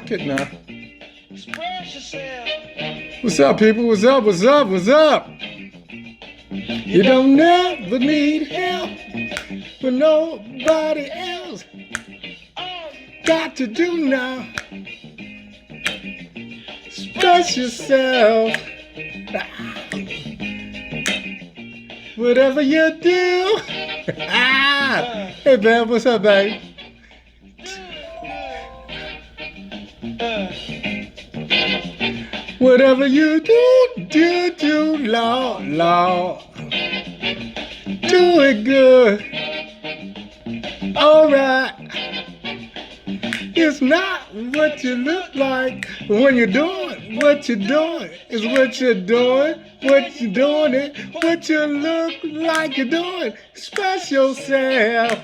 rock it now. What's up, people? What's up? What's up? What's up? You don't never need help with nobody else. Got to do now. Express yourself. Whatever you do. Hey, man, what's up, babe? Whatever you do, Lord. Do it good. Alright. It's not what you look like when you're doing what you're doing. It's what you're doing, what you're doing it, what you look like you're doing. Express yourself.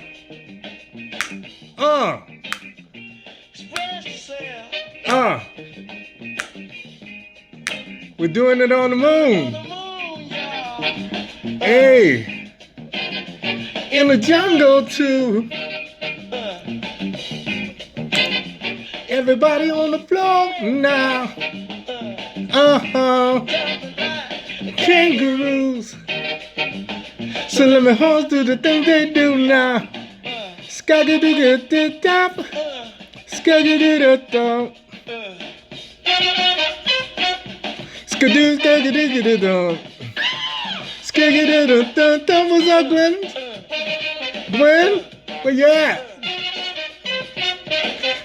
We're doing it on the moon. Hey, in the jungle too. Everybody on the floor now. Kangaroos. So let me horse do the thing they do now. Skagga-doo-ga-doo-dop. Skagga-doo-doo-dop. Skagga-doo-ga-doo-ga-doo-dop. Skagga-doo-doo-dop. What's up, Glenn? Gwen? Where you at?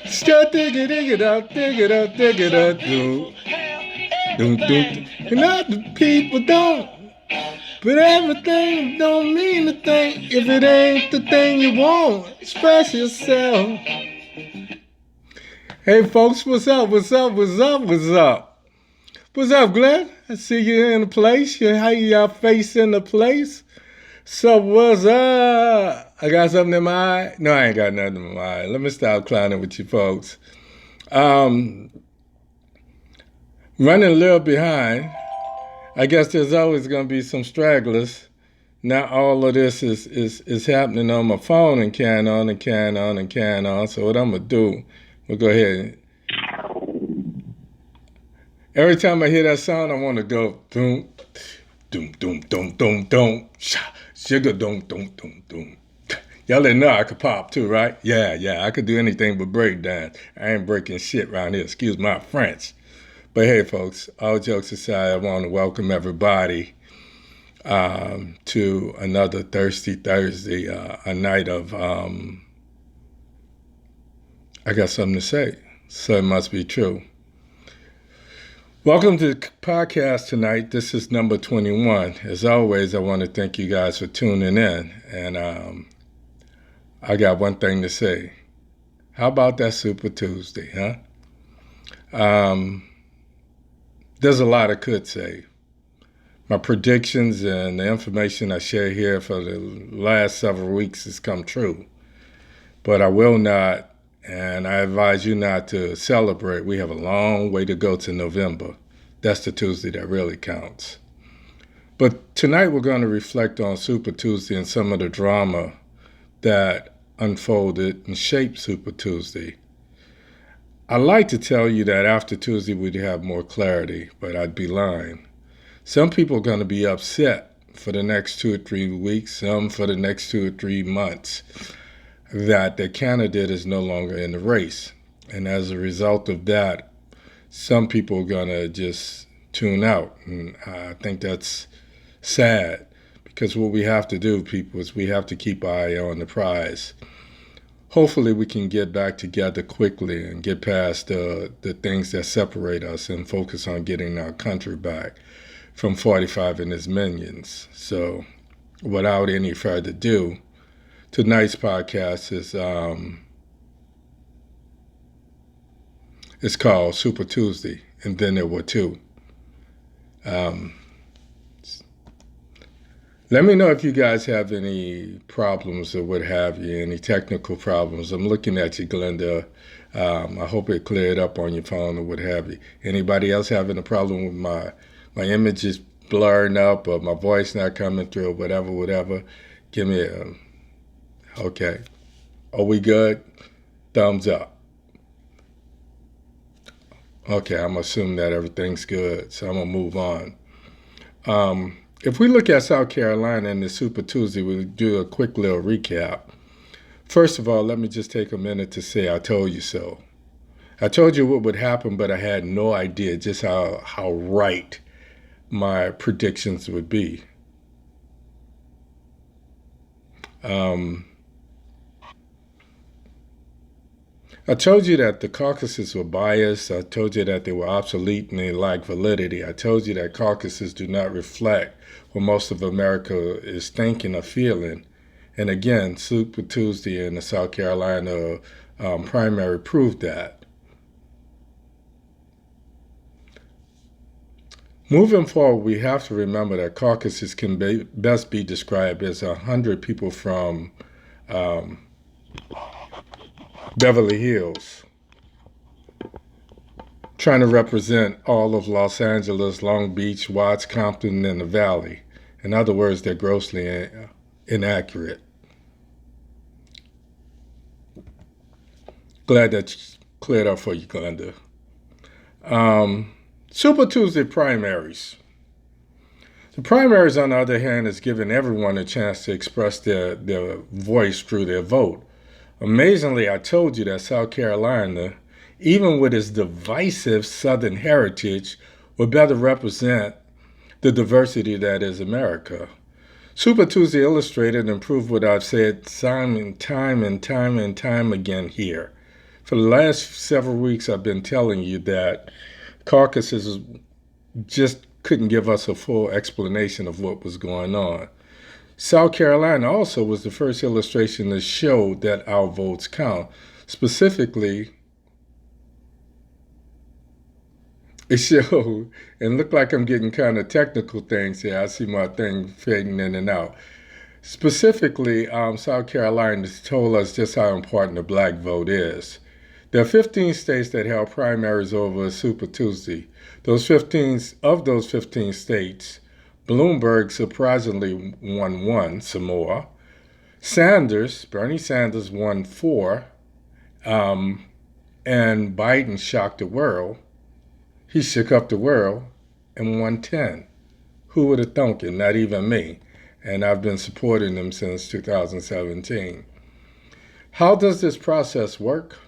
Start dig it up, do. And other people don't. But everything don't mean a thing if it ain't the thing you want. Express yourself. Hey folks, what's up? What's up? What's up? What's up? What's up, Glenn? I see you in the place. How y'all facing the place? So what's up? I got something in my eye? No, I ain't got nothing in my eye. Let me stop clowning with you folks. Running a little behind. I guess there's always going to be some stragglers. Not all of this is happening on my phone and carrying on. So what I'm going to do, we'll go ahead. Every time I hear that sound, I want to go doom, doom, doom, doom, doom, doom, sugar, doom, doom, doom, doom. Y'all didn't know I could pop too, right? Yeah, I could do anything but break dance. I ain't breaking shit around here, excuse my French. But hey, folks, all jokes aside, I want to welcome everybody to another Thirsty Thursday, a night of, I got something to say, so it must be true. Welcome to the podcast tonight. This is number 21. As always, I want to thank you guys for tuning in. And I got one thing to say. How about that Super Tuesday, huh? There's a lot I could say. My predictions and the information I share here for the last several weeks has come true. But I will not. And I advise you not to celebrate. We have a long way to go to November. That's the Tuesday that really counts. But tonight we're going to reflect on Super Tuesday and some of the drama that unfolded and shaped Super Tuesday. I like to tell you that after Tuesday we'd have more clarity, but I'd be lying. Some people are going to be upset for the next 2 or 3 weeks, some for the next 2 or 3 months, that the candidate is no longer in the race. And as a result of that, some people are going to just tune out. And I think that's sad, because what we have to do, people, is we have to keep our eye on the prize. Hopefully we can get back together quickly and get past the things that separate us and focus on getting our country back from 45 and his minions. So without any further ado, tonight's podcast is it's called Super Tuesday, and then there were two. Let me know if you guys have any problems or what have you, any technical problems. I'm looking at you, Glenda. I hope it cleared up on your phone or what have you. Anybody else having a problem with my image is blurring up or my voice not coming through or whatever, give me a, okay. Are we good? Thumbs up. Okay, I'm assuming that everything's good, so I'm gonna move on. If we look at South Carolina and the Super Tuesday, we'll do a quick little recap. First of all, let me just take a minute to say I told you so. I told you what would happen, but I had no idea just how right my predictions would be. I told you that the caucuses were biased. I told you that they were obsolete and they lack validity. I told you that caucuses do not reflect what most of America is thinking or feeling. And again, Super Tuesday and the South Carolina primary proved that. Moving forward, we have to remember that caucuses can best be described as 100 people from um, Beverly Hills trying to represent all of Los Angeles, Long Beach, Watts, Compton, and the Valley. In other words, they're grossly inaccurate. Glad that cleared up for you, Glenda. Super Tuesday primaries. The primaries, on the other hand, is giving everyone a chance to express their voice through their vote. Amazingly, I told you that South Carolina, even with its divisive Southern heritage, would better represent the diversity that is America. Super Tuesday illustrated and proved what I've said time and time again here. For the last several weeks, I've been telling you that caucuses just couldn't give us a full explanation of what was going on. South Carolina also was the first illustration that showed that our votes count. Specifically, it showed, and looked like I'm getting kind of technical things here. I see my thing fading in and out. Specifically, South Carolina told us just how important the black vote is. There are 15 states that held primaries over Super Tuesday. Of those 15 states, Bloomberg surprisingly won one, some more. Bernie Sanders won 4, and Biden shocked the world. He shook up the world and won 10. Who would have thunk it? Not even me. And I've been supporting him since 2017. How does this process work?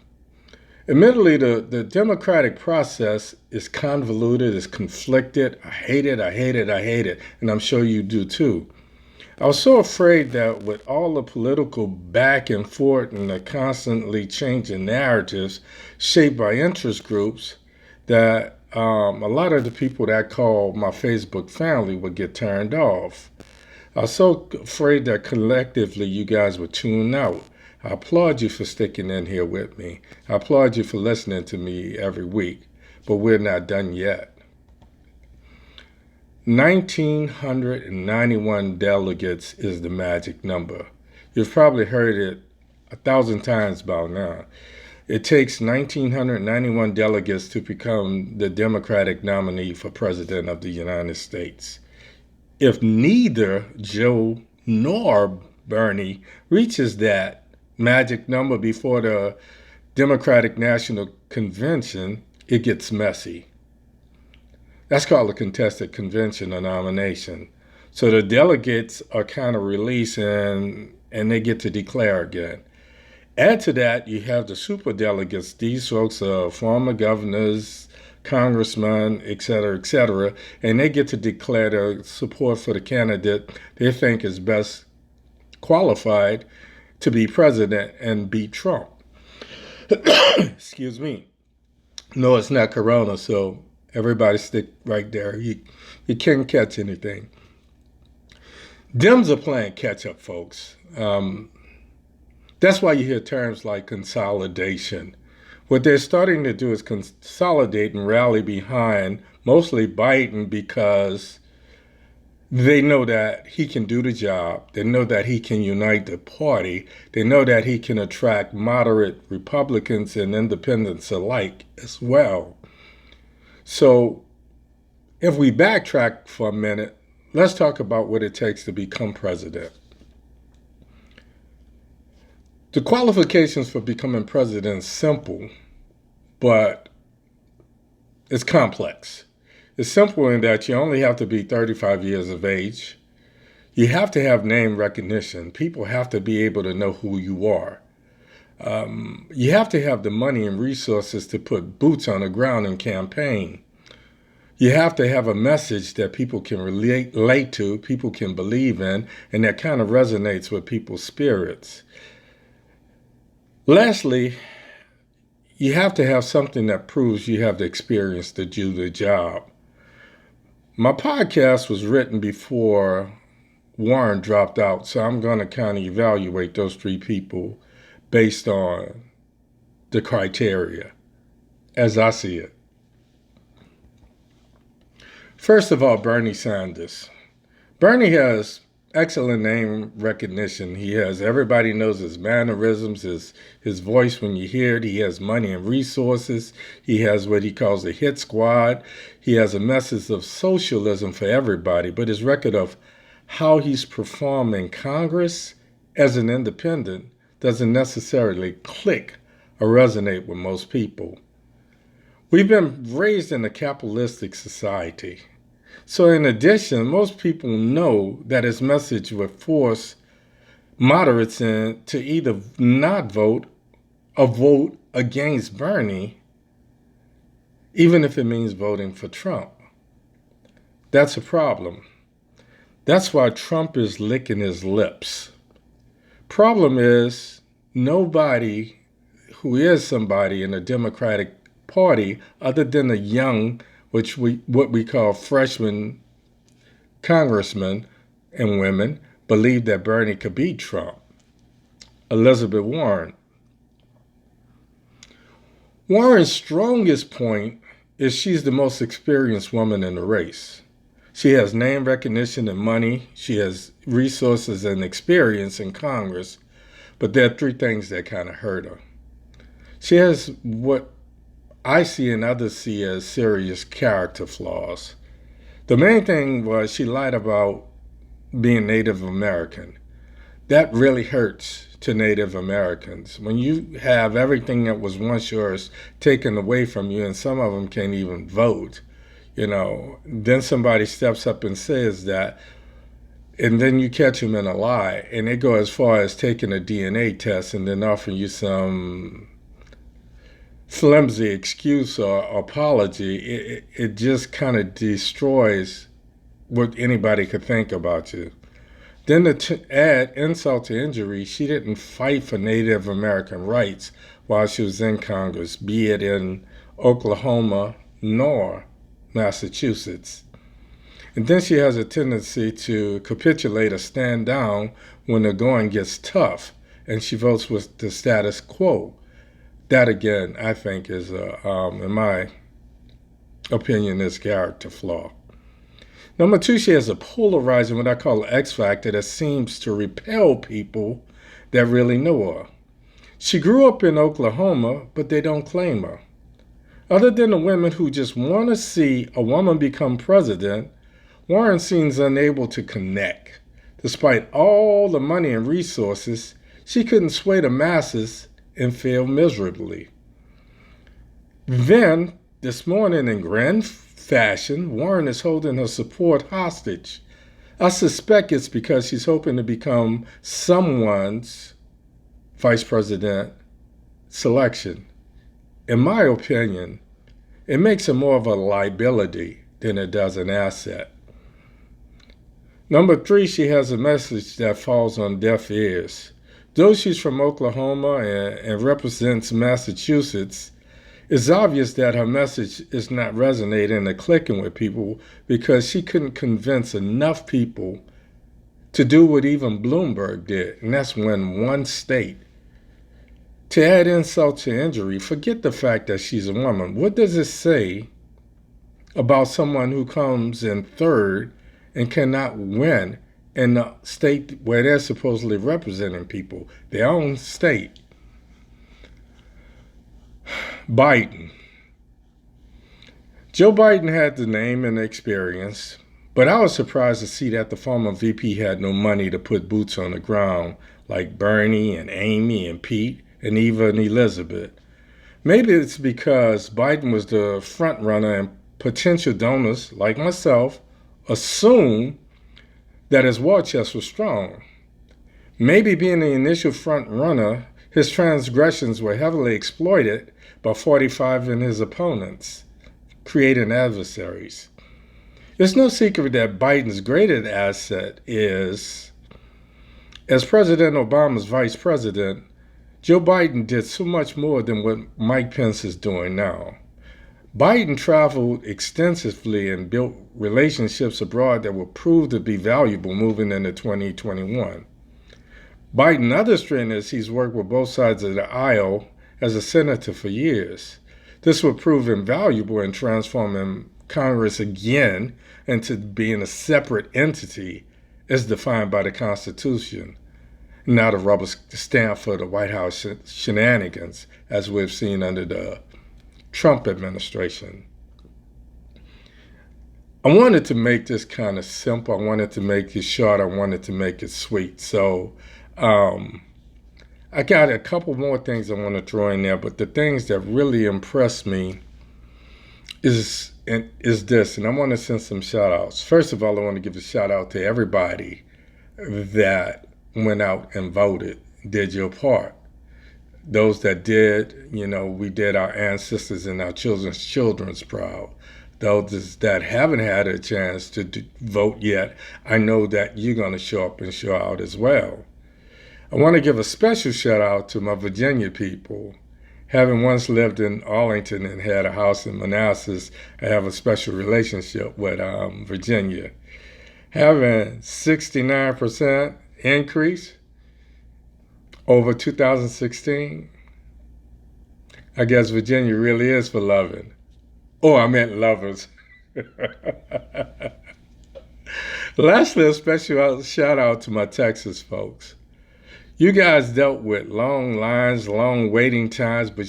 Admittedly, the democratic process is convoluted, is conflicted. I hate it, and I'm sure you do too. I was so afraid that with all the political back and forth and the constantly changing narratives shaped by interest groups, that a lot of the people that I call my Facebook family would get turned off. I was so afraid that collectively you guys would tune out. I applaud you for sticking in here with me. I applaud you for listening to me every week, but we're not done yet. 1,991 delegates is the magic number. You've probably heard it 1,000 times by now. It takes 1,991 delegates to become the Democratic nominee for President of the United States. If neither Joe nor Bernie reaches that magic number before the Democratic National Convention, it gets messy. That's called a contested convention or nomination. So the delegates are kind of released and they get to declare again. Add to that, you have the superdelegates. These folks are former governors, congressmen, et cetera, and they get to declare their support for the candidate they think is best qualified to be president and beat Trump. Excuse me. No, it's not Corona, so everybody stick right there. You can't catch anything. Dems are playing catch up, folks. That's why you hear terms like consolidation. What they're starting to do is consolidate and rally behind mostly Biden because they know that he can do the job. They know that he can unite the party. They know that he can attract moderate Republicans and independents alike as well. So if we backtrack for a minute, let's talk about what it takes to become president. The qualifications for becoming president is simple, but it's complex. It's simple in that you only have to be 35 years of age. You have to have name recognition. People have to be able to know who you are. You have to have the money and resources to put boots on the ground and campaign. You have to have a message that people can relate to, people can believe in, and that kind of resonates with people's spirits. Lastly, you have to have something that proves you have the experience to do the job. My podcast was written before Warren dropped out, so I'm going to kind of evaluate those three people based on the criteria as I see it. First of all, Bernie Sanders. Bernie has excellent name recognition. Everybody knows his mannerisms, his voice when you hear it. He has money and resources. He has what he calls a hit squad. He has a message of socialism for everybody, but his record of how he's performed in Congress as an independent doesn't necessarily click or resonate with most people. We've been raised in a capitalistic society. So in addition, most people know that his message would force moderates to either not vote or vote against Bernie, even if it means voting for Trump. That's a problem. That's why Trump is licking his lips. Problem is, nobody who is somebody in the Democratic Party, other than the young, what we call freshman congressmen and women, believe that Bernie could beat Trump. Elizabeth Warren. Warren's strongest point is she's the most experienced woman in the race. She has name recognition and money. She has resources and experience in Congress. But there are three things that kind of hurt her. She has what I see and others see as serious character flaws. The main thing was she lied about being Native American. That really hurts to Native Americans. When you have everything that was once yours taken away from you, and some of them can't even vote, then somebody steps up and says that, and then you catch them in a lie, and they go as far as taking a DNA test and then offering you some flimsy excuse or apology. It just kind of destroys what anybody could think about you. Then to add insult to injury, she didn't fight for Native American rights while she was in Congress, be it in Oklahoma nor Massachusetts. And then she has a tendency to capitulate or stand down when the going gets tough, and she votes with the status quo. That, again, I think is, in my opinion, is character flaw. Number two, she has a polarizing, what I call X factor, that seems to repel people that really know her. She grew up in Oklahoma, but they don't claim her. Other than the women who just want to see a woman become president, Warren seems unable to connect. Despite all the money and resources, she couldn't sway the masses and failed miserably. Then, this morning in grand fashion, Warren is holding her support hostage. I suspect it's because she's hoping to become someone's vice president selection. In my opinion, it makes her more of a liability than it does an asset. Number three, she has a message that falls on deaf ears. Though she's from Oklahoma and represents Massachusetts, it's obvious that her message is not resonating or clicking with people because she couldn't convince enough people to do what even Bloomberg did, and that's win one state. To add insult to injury, forget the fact that she's a woman. What does it say about someone who comes in third and cannot win in the state where they're supposedly representing people, their own state? Biden. Joe Biden had the name and the experience, but I was surprised to see that the former VP had no money to put boots on the ground like Bernie and Amy and Pete and even Elizabeth. Maybe it's because Biden was the front runner and potential donors, like myself, assume that his war chest was strong. Maybe being the initial front runner, his transgressions were heavily exploited by 45 and his opponents, creating adversaries. It's no secret that Biden's greatest asset is, as President Obama's vice president, Joe Biden did so much more than what Mike Pence is doing now. Biden traveled extensively and built relationships abroad that will prove to be valuable moving into 2021. Biden's other strength is he's worked with both sides of the aisle as a senator for years. This will prove invaluable in transforming Congress again into being a separate entity as defined by the Constitution, not a rubber stamp for the White House shenanigans, as we've seen under the Trump administration. I wanted to make this kind of simple. I wanted to make it short. I wanted to make it sweet. So I got a couple more things I want to throw in there, but the things that really impressed me is this, and I want to send some shout outs. First of all, I want to give a shout out to everybody that went out and voted, did your part. Those that did, we did our ancestors and our children's proud. Those that haven't had a chance to vote yet, I know that you're going to show up and show out as well. I want to give a special shout out to my Virginia people. Having once lived in Arlington and had a house in Manassas, I have a special relationship with Virginia. Having 69% increase over 2016, I guess Virginia really is for loving. Oh, I meant lovers. Lastly, a special shout out to my Texas folks. You guys dealt with long lines, long waiting times, but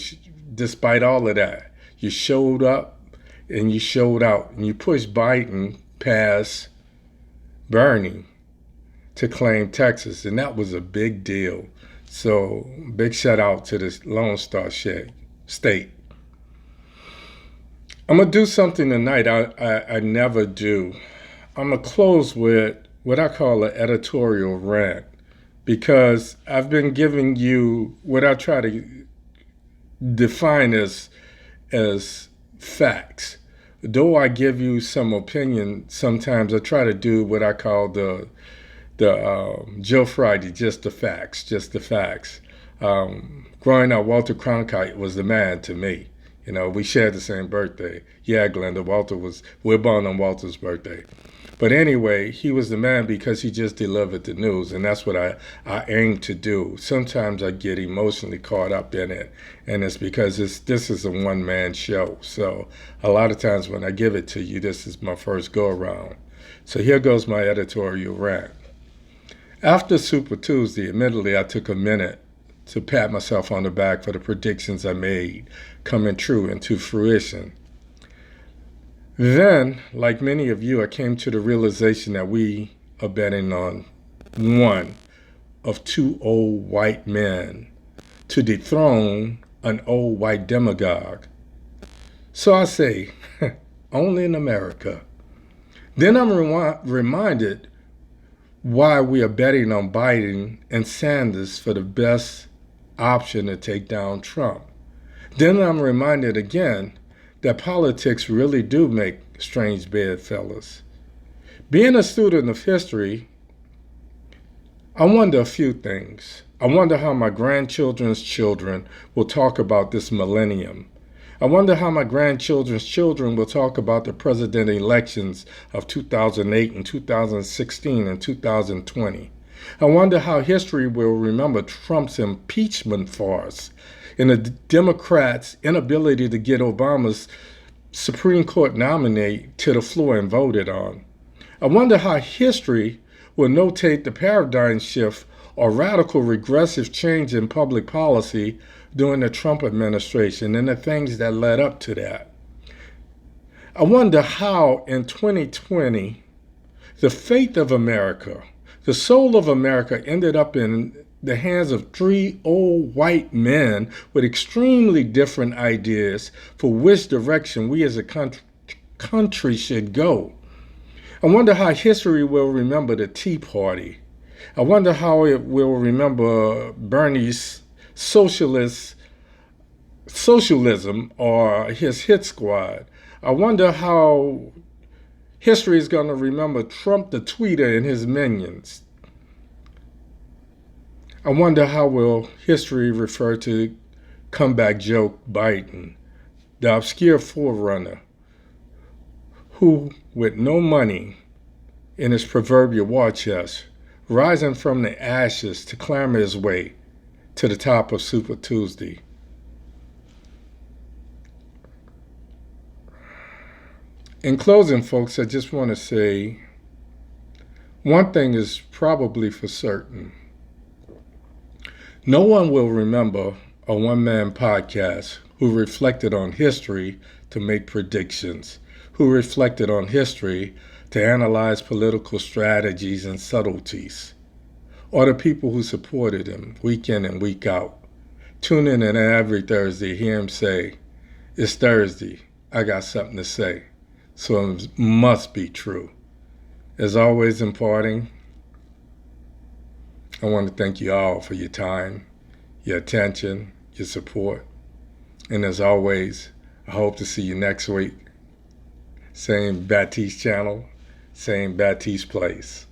despite all of that, you showed up and you showed out, and you pushed Biden past Bernie to claim Texas, and that was a big deal. So big shout out to this Lone Star State. I'm going to do something tonight I never do. I'm going to close with what I call an editorial rant, because I've been giving you what I try to define as facts. Though I give you some opinion, sometimes I try to do what I call the Joe Friday, just the facts. Growing up, Walter Cronkite was the man to me. We shared the same birthday. Yeah, Glenda, we're born on Walter's birthday. But anyway, he was the man because he just delivered the news, and that's what I aim to do. Sometimes I get emotionally caught up in it, and it's because this is a one-man show. So a lot of times when I give it to you, this is my first go-around. So here goes my editorial rant. After Super Tuesday, admittedly, I took a minute to pat myself on the back for the predictions I made coming true and to fruition. Then, like many of you, I came to the realization that we are betting on one of two old white men to dethrone an old white demagogue. So I say, only in America. Then I'm reminded why we are betting on Biden and Sanders for the best option to take down Trump. Then I'm reminded again that politics really do make strange bedfellows. Being a student of history, I wonder a few things. I wonder how my grandchildren's children will talk about this millennium. I wonder how my grandchildren's children will talk about the president elections of 2008 and 2016 and 2020. I wonder how history will remember Trump's impeachment farce and the Democrats' inability to get Obama's Supreme Court nominee to the floor and voted on. I wonder how history will notate the paradigm shift or radical regressive change in public policy during the Trump administration and the things that led up to that. I wonder how in 2020, the faith of America, the soul of America ended up in the hands of three old white men with extremely different ideas for which direction we as a country should go. I wonder how history will remember the Tea Party. I wonder how it will remember Bernie's socialism or his hit squad. I wonder how history is going to remember Trump the tweeter and his minions. I wonder how will history refer to comeback Joe Biden, the obscure forerunner, who, with no money in his proverbial war chest, rising from the ashes to clamber his way to the top of Super Tuesday. In closing, folks, I just want to say one thing is probably for certain. No one will remember a one-man podcast who reflected on history to make predictions, who reflected on history to analyze political strategies and subtleties, or the people who supported him week in and week out. Tune in and every Thursday, hear him say, "It's Thursday, I got something to say, so it must be true." As always, in parting, I want to thank you all for your time, your attention, your support. And as always, I hope to see you next week. Same Baptiste channel, same Baptiste place.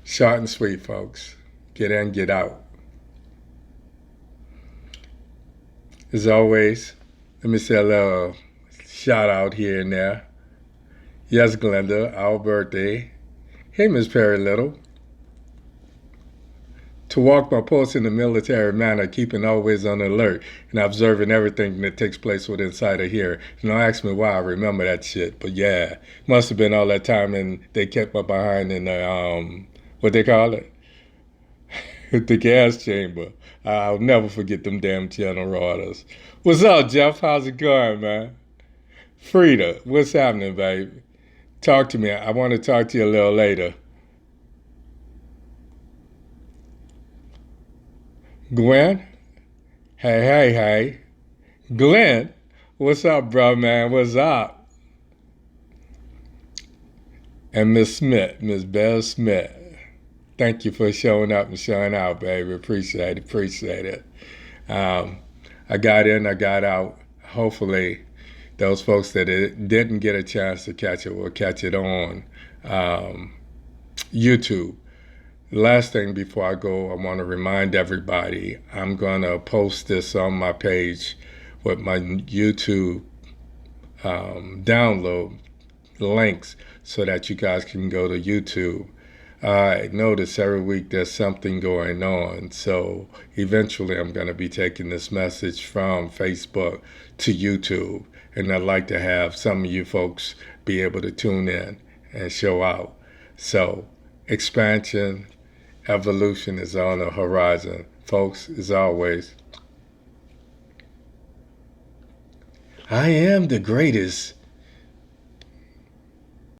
Short and sweet, folks. Get in, get out. As always, let me say a little shout out here and there. Yes, Glenda, our birthday. Hey, Miss Perry Little. To walk my post in a military manner, keeping always on alert and observing everything that takes place within sight of here. And don't ask me why I remember that shit, but yeah, must have been all that time and they kept my behind in the, what they call it? The gas chamber. I'll never forget them damn General Orders. What's up, Jeff? How's it going, man? Frida, what's happening, babe? Talk to me. I want to talk to you a little later. Gwen? Hey. Glenn? What's up, bro, man? What's up? And Miss Smith, Miss Belle Smith. Thank you for showing up and showing out, baby. Appreciate it. I got in, I got out. Hopefully, those folks that didn't get a chance to catch it will catch it on YouTube. Last thing before I go, I want to remind everybody, I'm going to post this on my page with my YouTube download links so that you guys can go to YouTube. I notice every week there's something going on, so eventually I'm going to be taking this message from Facebook to YouTube, and I'd like to have some of you folks be able to tune in and show out. So expansion, evolution is on the horizon. Folks, as always, I am the greatest